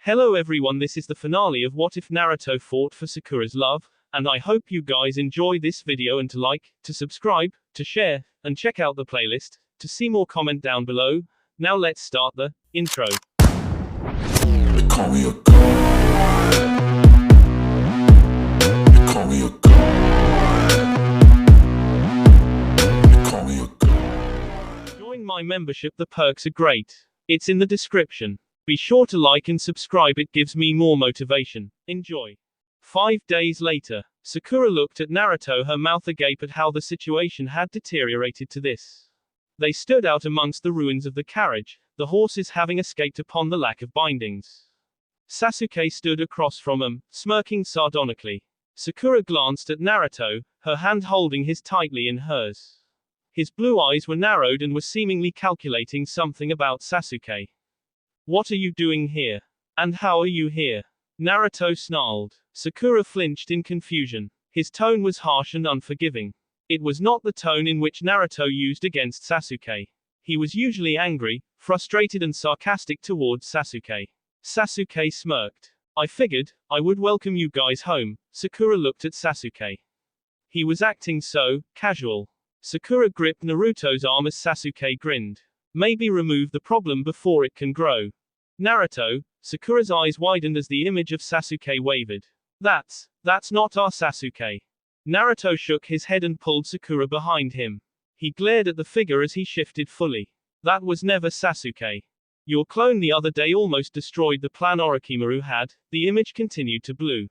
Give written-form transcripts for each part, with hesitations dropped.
Hello everyone, this is the finale of What If Naruto Fought for Sakura's Love, and I hope you guys enjoy this video and to like, to subscribe, to share, and check out the playlist, to see more comment down below. Now let's start the intro. They call me a god. They call me a god. They call me a god. Join my membership, the perks are great. It's in the description. Be sure to like and subscribe, it gives me more motivation. Enjoy. 5 days later, Sakura looked at Naruto, her mouth agape at how the situation had deteriorated to this. They stood out amongst the ruins of the carriage, the horses having escaped upon the lack of bindings. Sasuke stood across from them, smirking sardonically. Sakura glanced at Naruto, her hand holding his tightly in hers. His blue eyes were narrowed and were seemingly calculating something about Sasuke. What are you doing here? And how are you here? Naruto snarled. Sakura flinched in confusion. His tone was harsh and unforgiving. It was not the tone in which Naruto used against Sasuke. He was usually angry, frustrated and sarcastic towards Sasuke. Sasuke smirked. I figured I would welcome you guys home. Sakura looked at Sasuke. He was acting so casual. Sakura gripped Naruto's arm as Sasuke grinned. Maybe remove the problem before it can grow. Naruto, Sakura's eyes widened as the image of Sasuke wavered. That's not our Sasuke. Naruto shook his head and pulled Sakura behind him. He glared at the figure as he shifted fully. That was never Sasuke. Your clone the other day almost destroyed the plan Orochimaru had. The image continued to blue.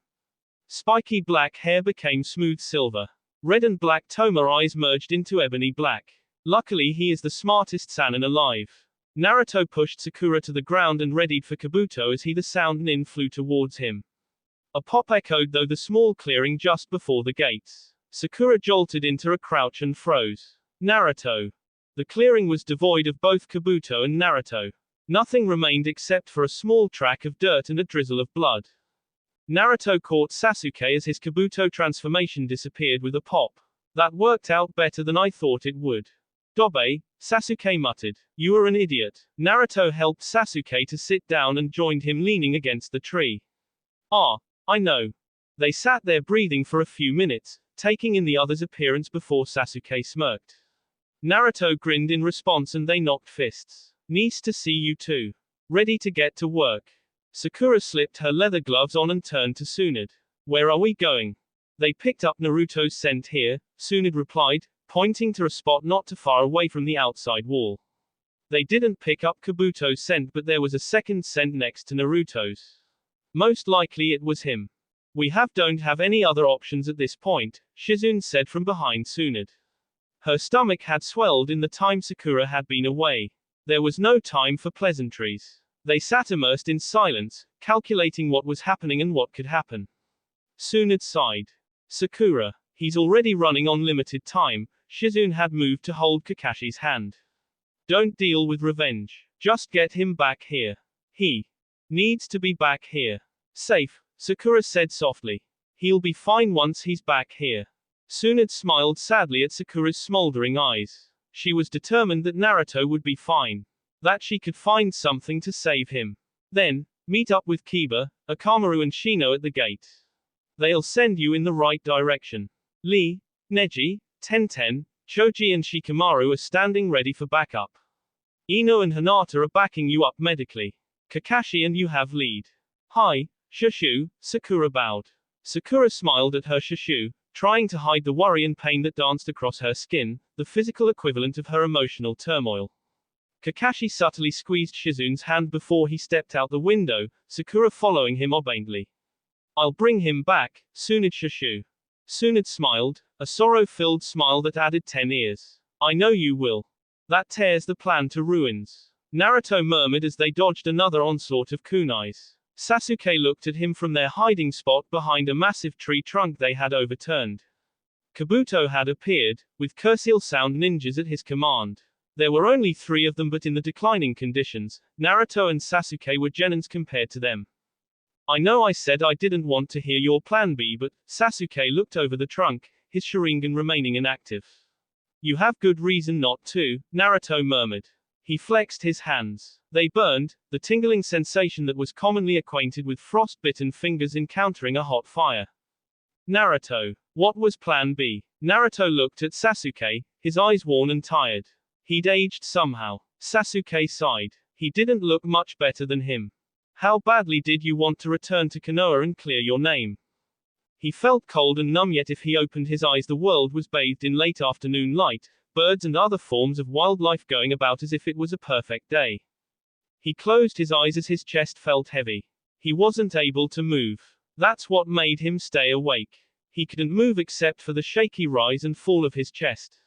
Spiky black hair became smooth silver. Red and black Toma eyes merged into ebony black. Luckily he is the smartest Sannin alive. Naruto pushed Sakura to the ground and readied for Kabuto as the sound nin flew towards him. A pop echoed through the small clearing just before the gates. Sakura jolted into a crouch and froze. Naruto. The clearing was devoid of both Kabuto and Naruto. Nothing remained except for a small track of dirt and a drizzle of blood. Naruto caught Sasuke as his Kabuto transformation disappeared with a pop. That worked out better than I thought it would. Dobe, Sasuke muttered. You are an idiot. Naruto helped Sasuke to sit down and joined him leaning against the tree. Ah, I know. They sat there breathing for a few minutes, taking in the other's appearance before Sasuke smirked. Naruto grinned in response and they knocked fists. Nice to see you too. Ready to get to work. Sakura slipped her leather gloves on and turned to Tsunade. Where are we going? They picked up Naruto's scent here, Tsunade replied, pointing to a spot not too far away from the outside wall. They didn't pick up Kabuto's scent, but there was a second scent next to Naruto's. Most likely it was him. We don't have any other options at this point, Shizune said from behind Tsunade. Her stomach had swelled in the time Sakura had been away. There was no time for pleasantries. They sat immersed in silence, calculating what was happening and what could happen. Tsunade sighed. Sakura. He's already running on limited time. Shizune had moved to hold Kakashi's hand. Don't deal with revenge. Just get him back here. He needs to be back here. Safe, Sakura said softly. He'll be fine once he's back here. Tsunade smiled sadly at Sakura's smoldering eyes. She was determined that Naruto would be fine. That she could find something to save him. Then, meet up with Kiba, Akamaru and Shino at the gate. They'll send you in the right direction. Lee, Neji, Tenten, Choji and Shikamaru are standing ready for backup. Ino and Hinata are backing you up medically. Kakashi and you have lead. Hi, Shushu, Sakura bowed. Sakura smiled at her Shushu, trying to hide the worry and pain that danced across her skin, the physical equivalent of her emotional turmoil. Kakashi subtly squeezed Shizune's hand before he stepped out the window, Sakura following him obediently. I'll bring him back, Tsunade Shushu. Tsunade smiled, a sorrow-filled smile that added 10 ears. I know you will. That tears the plan to ruins. Naruto murmured as they dodged another onslaught of kunais. Sasuke looked at him from their hiding spot behind a massive tree trunk they had overturned. Kabuto had appeared, with curseal sound ninjas at his command. There were only 3 of them, but in the declining conditions, Naruto and Sasuke were genins compared to them. I know I said I didn't want to hear your plan B, but Sasuke looked over the trunk, his Sharingan remaining inactive. You have good reason not to, Naruto murmured. He flexed his hands. They burned, the tingling sensation that was commonly acquainted with frostbitten fingers encountering a hot fire. Naruto. What was plan B? Naruto looked at Sasuke, his eyes worn and tired. He'd aged somehow. Sasuke sighed. He didn't look much better than him. How badly did you want to return to Konoha and clear your name? He felt cold and numb, yet if he opened his eyes the world was bathed in late afternoon light, birds and other forms of wildlife going about as if it was a perfect day. He closed his eyes as his chest felt heavy. He wasn't able to move. That's what made him stay awake. He couldn't move except for the shaky rise and fall of his chest.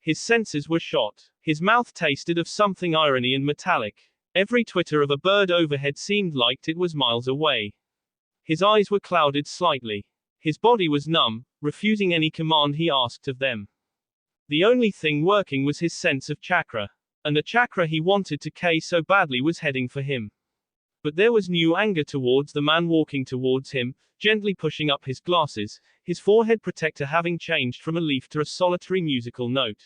His senses were shot. His mouth tasted of something irony and metallic. Every twitter of a bird overhead seemed like it was miles away. His eyes were clouded slightly. His body was numb, refusing any command he asked of them. The only thing working was his sense of chakra. And the chakra he wanted to K so badly was heading for him. But there was new anger towards the man walking towards him, gently pushing up his glasses, his forehead protector having changed from a leaf to a solitary musical note.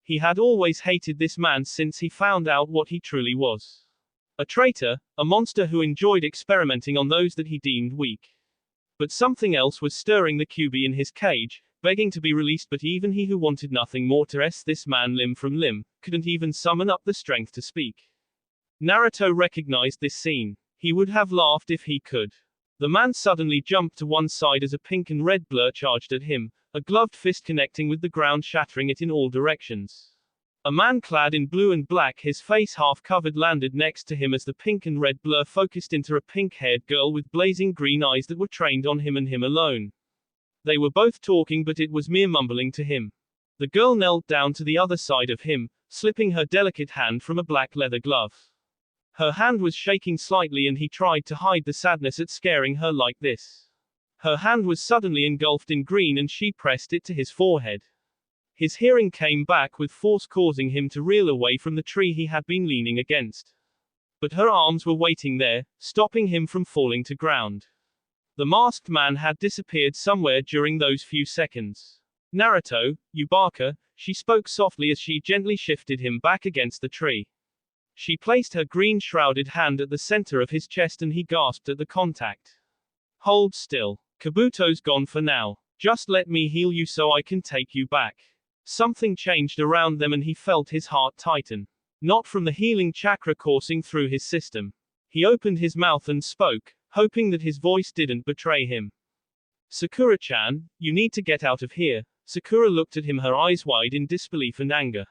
He had always hated this man since he found out what he truly was. A traitor, a monster who enjoyed experimenting on those that he deemed weak. But something else was stirring the QB in his cage, begging to be released, but even he who wanted nothing more to wrest this man limb from limb, couldn't even summon up the strength to speak. Naruto recognized this scene. He would have laughed if he could. The man suddenly jumped to one side as a pink and red blur charged at him, a gloved fist connecting with the ground, shattering it in all directions. A man clad in blue and black, his face half covered, landed next to him as the pink and red blur focused into a pink-haired girl with blazing green eyes that were trained on him and him alone. They were both talking, but it was mere mumbling to him. The girl knelt down to the other side of him, slipping her delicate hand from a black leather glove. Her hand was shaking slightly and he tried to hide the sadness at scaring her like this. Her hand was suddenly engulfed in green and she pressed it to his forehead. His hearing came back with force, causing him to reel away from the tree he had been leaning against. But her arms were waiting there, stopping him from falling to ground. The masked man had disappeared somewhere during those few seconds. Naruto, Yubaka, she spoke softly as she gently shifted him back against the tree. She placed her green shrouded hand at the center of his chest and he gasped at the contact. Hold still. Kabuto's gone for now. Just let me heal you so I can take you back. Something changed around them and he felt his heart tighten. Not from the healing chakra coursing through his system. He opened his mouth and spoke, hoping that his voice didn't betray him. Sakura-chan, you need to get out of here. Sakura looked at him, her eyes wide in disbelief and anger.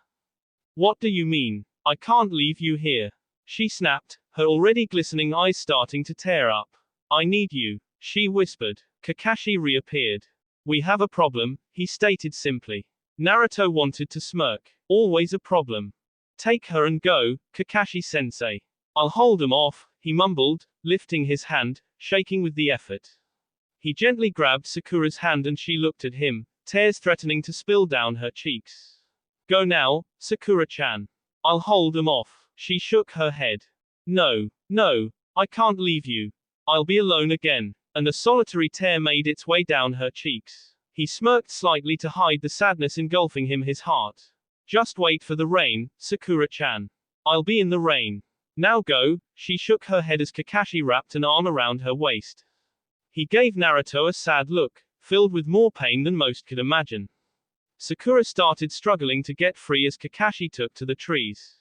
What do you mean? I can't leave you here. She snapped, her already glistening eyes starting to tear up. I need you, she whispered. Kakashi reappeared. We have a problem, he stated simply. Naruto wanted to smirk. Always a problem. Take her and go, Kakashi-sensei. I'll hold him off, he mumbled, lifting his hand, shaking with the effort. He gently grabbed Sakura's hand and she looked at him, tears threatening to spill down her cheeks. Go now, Sakura-chan. I'll hold him off. She shook her head. No, no, I can't leave you. I'll be alone again. And a solitary tear made its way down her cheeks. He smirked slightly to hide the sadness engulfing him, his heart. Just wait for the rain, Sakura-chan. I'll be in the rain. Now go, she shook her head as Kakashi wrapped an arm around her waist. He gave Naruto a sad look, filled with more pain than most could imagine. Sakura started struggling to get free as Kakashi took to the trees.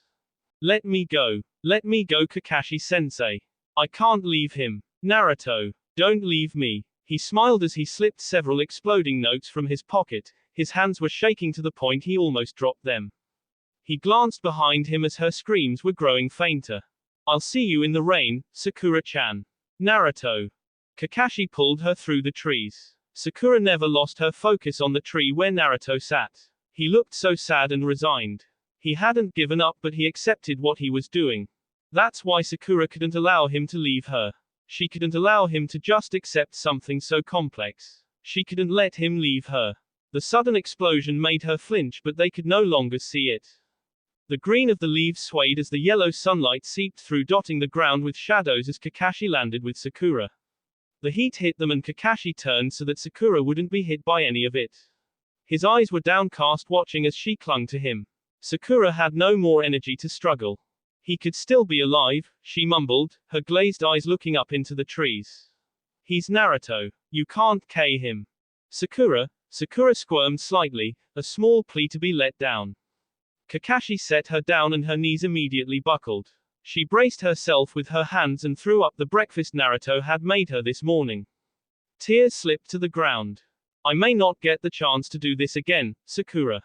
Let me go, Kakashi-sensei. I can't leave him. Naruto, don't leave me. He smiled as he slipped several exploding notes from his pocket. His hands were shaking to the point he almost dropped them. He glanced behind him as her screams were growing fainter. I'll see you in the rain, Sakura-chan. Naruto. Kakashi pulled her through the trees. Sakura never lost her focus on the tree where Naruto sat. He looked so sad and resigned. He hadn't given up, but he accepted what he was doing. That's why Sakura couldn't allow him to leave her. She couldn't allow him to just accept something so complex. She couldn't let him leave her. The sudden explosion made her flinch, but they could no longer see it. The green of the leaves swayed as the yellow sunlight seeped through, dotting the ground with shadows as Kakashi landed with Sakura. The heat hit them and Kakashi turned so that Sakura wouldn't be hit by any of it. His eyes were downcast, watching as she clung to him. Sakura had no more energy to struggle. He could still be alive, she mumbled, her glazed eyes looking up into the trees. He's Naruto. You can't kill him. Sakura squirmed slightly, a small plea to be let down. Kakashi set her down and her knees immediately buckled. She braced herself with her hands and threw up the breakfast Naruto had made her this morning. Tears slipped to the ground. I may not get the chance to do this again, Sakura.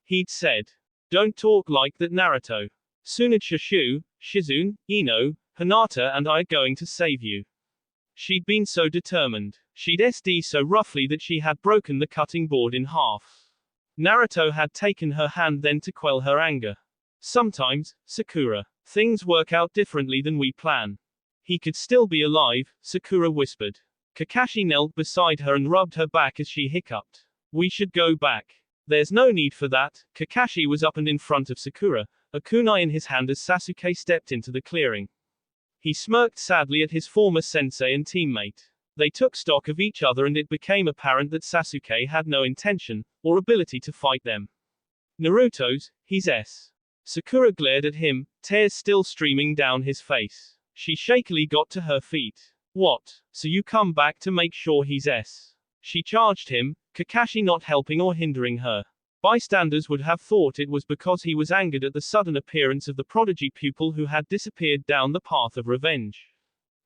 He'd said. Don't talk like that, Naruto. Tsunade Shizune, Ino, Hinata and I are going to save you. She'd been so determined. She'd SD so roughly that she had broken the cutting board in half. Naruto had taken her hand then to quell her anger. Sometimes, Sakura, things work out differently than we plan. He could still be alive, Sakura whispered. Kakashi knelt beside her and rubbed her back as she hiccuped. We should go back. There's no need for that. Kakashi was up and in front of Sakura, a kunai in his hand as Sasuke stepped into the clearing. He smirked sadly at his former sensei and teammate. They took stock of each other and it became apparent that Sasuke had no intention, or ability to fight them. Naruto's, he's S. Sakura glared at him, tears still streaming down his face. She shakily got to her feet. What? So you come back to make sure he's S? She charged him, Kakashi not helping or hindering her. Bystanders would have thought it was because he was angered at the sudden appearance of the prodigy pupil who had disappeared down the path of revenge.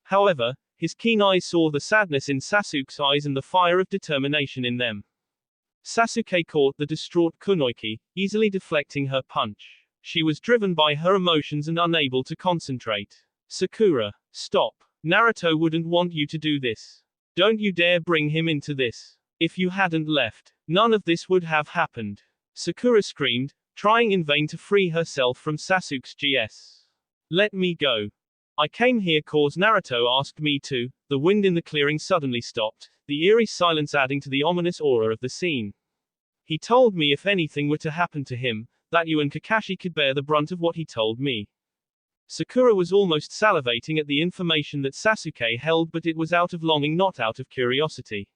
However, his keen eyes saw the sadness in Sasuke's eyes and the fire of determination in them. Sasuke caught the distraught Kunoichi, easily deflecting her punch. She was driven by her emotions and unable to concentrate. Sakura, stop. Naruto wouldn't want you to do this. Don't you dare bring him into this. If you hadn't left, none of this would have happened. Sakura screamed, trying in vain to free herself from Sasuke's GS. Let me go. I came here cause Naruto asked me to. The wind in the clearing suddenly stopped, the eerie silence adding to the ominous aura of the scene. He told me if anything were to happen to him, that you and Kakashi could bear the brunt of what he told me. Sakura was almost salivating at the information that Sasuke held, but it was out of longing, not out of curiosity.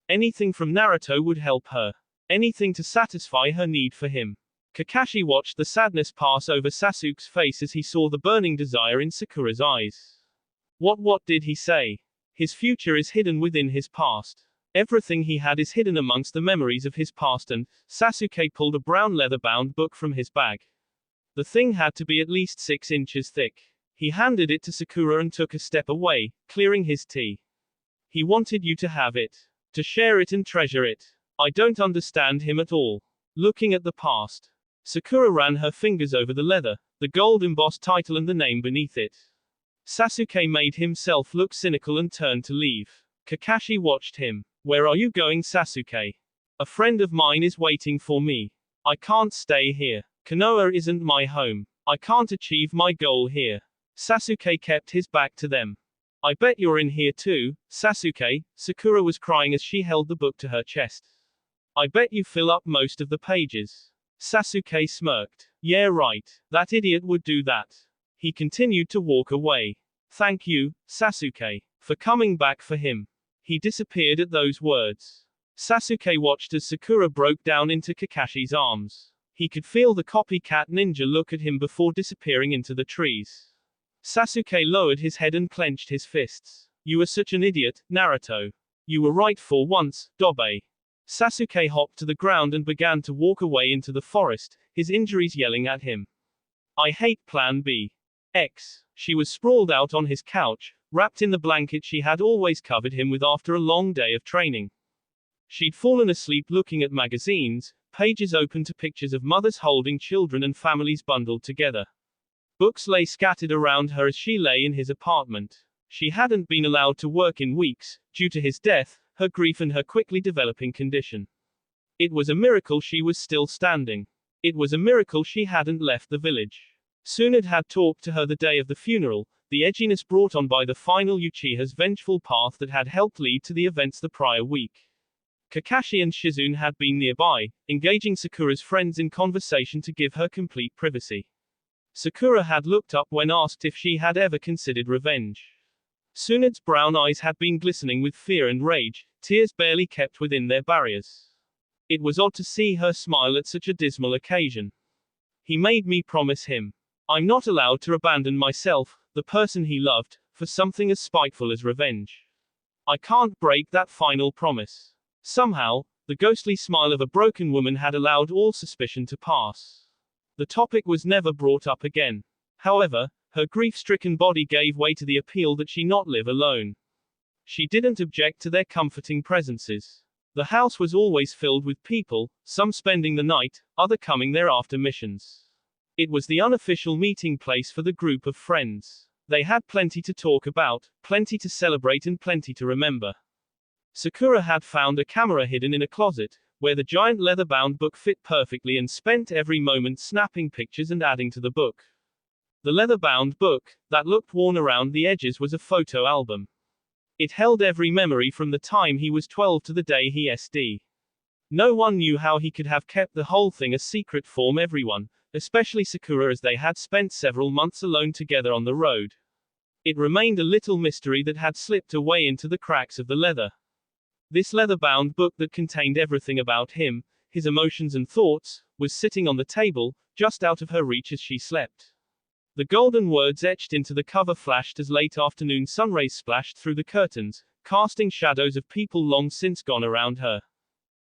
Anything from Naruto would help her. Anything to satisfy her need for him. Kakashi watched the sadness pass over Sasuke's face as he saw the burning desire in Sakura's eyes. What did he say? His future is hidden within his past. Everything he had is hidden amongst the memories of his past, and Sasuke pulled a brown leather-bound book from his bag. The thing had to be at least 6 inches thick. He handed it to Sakura and took a step away, clearing his tea. He wanted you to have it. To share it and treasure it. I don't understand him at all. Looking at the past. Sakura ran her fingers over the leather, the gold-embossed title and the name beneath it. Sasuke made himself look cynical and turned to leave. Kakashi watched him. Where are you going, Sasuke? A friend of mine is waiting for me. I can't stay here. Konoha isn't my home. I can't achieve my goal here. Sasuke kept his back to them. I bet you're in here too, Sasuke. Sakura was crying as she held the book to her chest. I bet you fill up most of the pages. Sasuke smirked. Yeah, right. That idiot would do that. He continued to walk away. Thank you, Sasuke, for coming back for him. He disappeared at those words. Sasuke watched as Sakura broke down into Kakashi's arms. He could feel the copycat ninja look at him before disappearing into the trees. Sasuke lowered his head and clenched his fists. You were such an idiot, Naruto. You were right for once, Dobe. Sasuke hopped to the ground and began to walk away into the forest, his injuries yelling at him. I hate Plan B. X. She was sprawled out on his couch, wrapped in the blanket she had always covered him with after a long day of training. She'd fallen asleep looking at magazines, pages open to pictures of mothers holding children and families bundled together. Books lay scattered around her as she lay in his apartment. She hadn't been allowed to work in weeks, due to his death, her grief and her quickly developing condition. It was a miracle she was still standing. It was a miracle she hadn't left the village. Tsunade had talked to her the day of the funeral, the edginess brought on by the final Uchiha's vengeful path that had helped lead to the events the prior week. Kakashi and Shizune had been nearby, engaging Sakura's friends in conversation to give her complete privacy. Sakura had looked up when asked if she had ever considered revenge. Tsunade's brown eyes had been glistening with fear and rage, tears barely kept within their barriers. It was odd to see her smile at such a dismal occasion. He made me promise him. I'm not allowed to abandon myself, the person he loved, for something as spiteful as revenge. I can't break that final promise. Somehow, the ghostly smile of a broken woman had allowed all suspicion to pass. The topic was never brought up again. However, her grief-stricken body gave way to the appeal that she not live alone. She didn't object to their comforting presences. The house was always filled with people, some spending the night, other coming there after missions. It was the unofficial meeting place for the group of friends. They had plenty to talk about, plenty to celebrate and plenty to remember. Sakura had found a camera hidden in a closet, where the giant leather-bound book fit perfectly and spent every moment snapping pictures and adding to the book. The leather-bound book, that looked worn around the edges, was a photo album. It held every memory from the time he was 12 to the day he SD. No one knew how he could have kept the whole thing a secret from everyone, especially Sakura, as they had spent several months alone together on the road. It remained a little mystery that had slipped away into the cracks of the leather. This leather-bound book that contained everything about him, his emotions and thoughts, was sitting on the table, just out of her reach as she slept. The golden words etched into the cover flashed as late afternoon sunrays splashed through the curtains, casting shadows of people long since gone around her.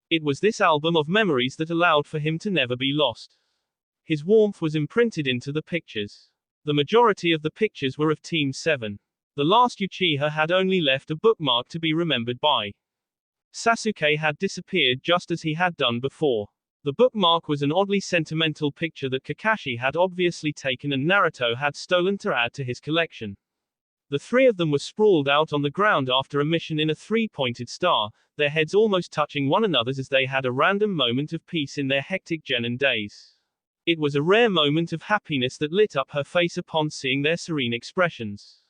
It was this album of memories that allowed for him to never be lost. His warmth was imprinted into the pictures. The majority of the pictures were of Team 7. The last Uchiha had only left a bookmark to be remembered by. Sasuke had disappeared just as he had done before. The bookmark was an oddly sentimental picture that Kakashi had obviously taken and Naruto had stolen to add to his collection. The three of them were sprawled out on the ground after a mission in a three-pointed star, their heads almost touching one another's as they had a random moment of peace in their hectic genin days. It was a rare moment of happiness that lit up her face upon seeing their serene expressions.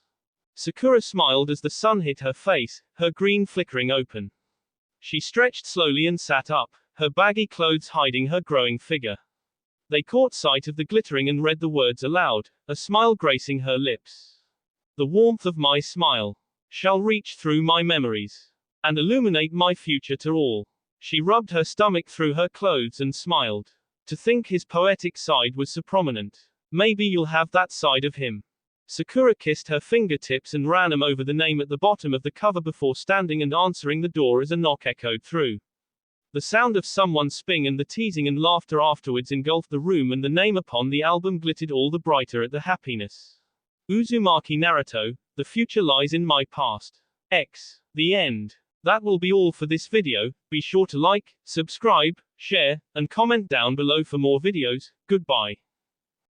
Sakura smiled as the sun hit her face, her green flickering open. She stretched slowly and sat up, her baggy clothes hiding her growing figure. They caught sight of the glittering and read the words aloud, a smile gracing her lips. The warmth of my smile shall reach through my memories and illuminate my future to all. She rubbed her stomach through her clothes and smiled. To think his poetic side was so prominent. Maybe you'll have that side of him. Sakura kissed her fingertips and ran them over the name at the bottom of the cover before standing and answering the door as a knock echoed through. The sound of someone sping and the teasing and laughter afterwards engulfed the room, and the name upon the album glittered all the brighter at the happiness. Uzumaki Naruto, the future lies in my past. The end. That will be all for this video. Be sure to like, subscribe, share, and comment down below for more videos. Goodbye.